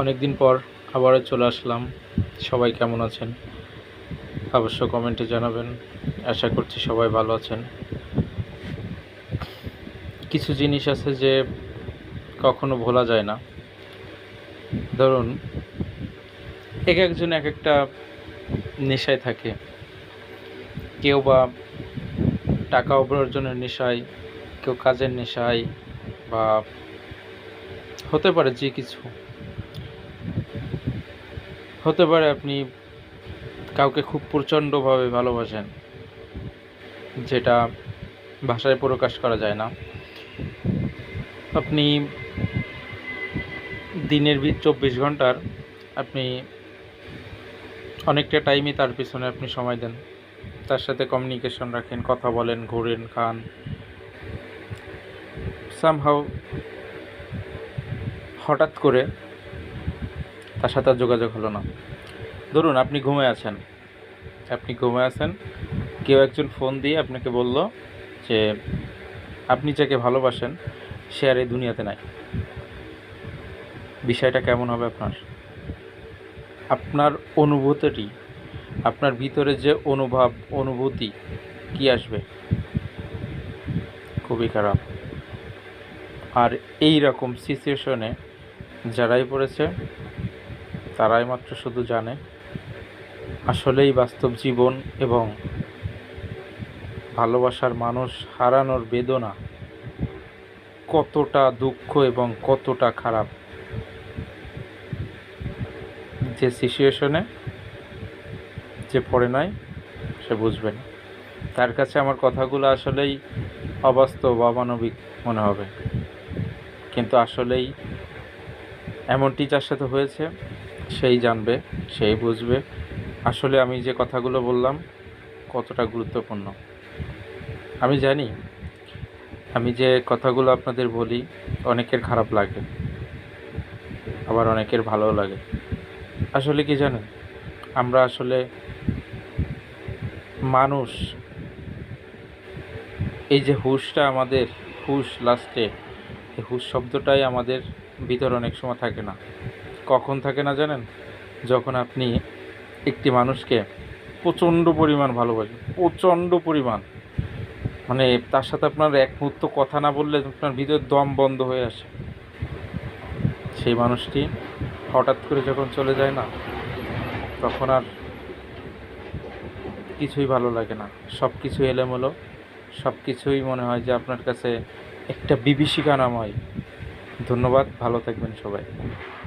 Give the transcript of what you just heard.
অনেক দিন পর আবারও চলে আসলাম। সবাই কেমন আছেন? অবশ্য কমেন্টে জানাবেন। আশা করছি সবাই ভালো আছেন। কিছু জিনিস আছে যে কখনো ভোলা যায় না। ধরুন, এক একজন এক একটা নেশায় থাকে। কেউ বা টাকা উপার্জনের নেশায়, কেউ কাজের নেশায়, বা হতে পারে যে কিছু। হতে পারে আপনি কাউকে খুব প্রচণ্ডভাবে ভালোবাসেন, যেটা ভাষায় প্রকাশ করা যায় না। আপনি দিনের 24 ঘন্টার আপনি অনেকটা টাইমই তার পিছনে আপনি সময় দেন, তার সাথে কমিউনিকেশন রাখেন, কথা বলেন, ঘোরেন, খান। সামহাউ হঠাৎ করে তার সাথে আর যোগাযোগ হলো না। ধরুন আপনি ঘুমে আছেন, কেউ একজন ফোন দিয়ে আপনাকে বলল যে আপনি যাকে ভালোবাসেন সে আর এই দুনিয়াতে নাই। বিষয়টা কেমন হবে আপনার? আপনার অনুভূতিটি, আপনার ভিতরে যে অনুভূতি কি আসবে? খুবই খারাপ। আর এই রকম সিচুয়েশনে যারাই পড়েছে তারাই মাত্র শুধু জানে আসলেই বাস্তব জীবন এবং ভালোবাসার মানুষ হারানোর বেদনা কতটা দুঃখ এবং কতটা খারাপ। যে সিচুয়েশনে যে পড়ে নাই সে বুঝবে না। তার কাছে আমার কথাগুলো আসলেই অবাস্তব, অমানবিক মনে হবে, কিন্তু আসলেই এমনটি যার সাথে হয়েছে সেই জানবে, সেই বুঝবে আসলে আমি যে কথাগুলো বললাম কতটা গুরুত্বপূর্ণ। আমি জানি আমি যে কথাগুলো আপনাদের বলি অনেকের খারাপ লাগে, আবার অনেকের ভালো লাগে। আসলে কি জানেন, আমরা আসলে মানুষ, এই যে হুঁশটা আমাদের, হুঁশ লাস্টে, এই হুঁশ শব্দটাই আমাদের ভিতর অনেক সময় থাকে না। কখন থাকে না জানেন? যখন আপনি একটি মানুষকে প্রচণ্ড পরিমাণ ভালোবাসেন, প্রচণ্ড পরিমাণ, মানে তার সাথে আপনার এক মুহূর্ত কথা না বললে আপনার ভিতর দম বন্ধ হয়ে আসে। সেই মানুষটি হঠাৎ করে যখন চলে যায় না, তখন আর কিছুই ভালো লাগে না। সব কিছু এলোমেলো, সব কিছুই মনে হয় যে আপনার কাছে একটা বিভীষিকানাময়। ধন্যবাদ, ভালো থাকবেন সবাই।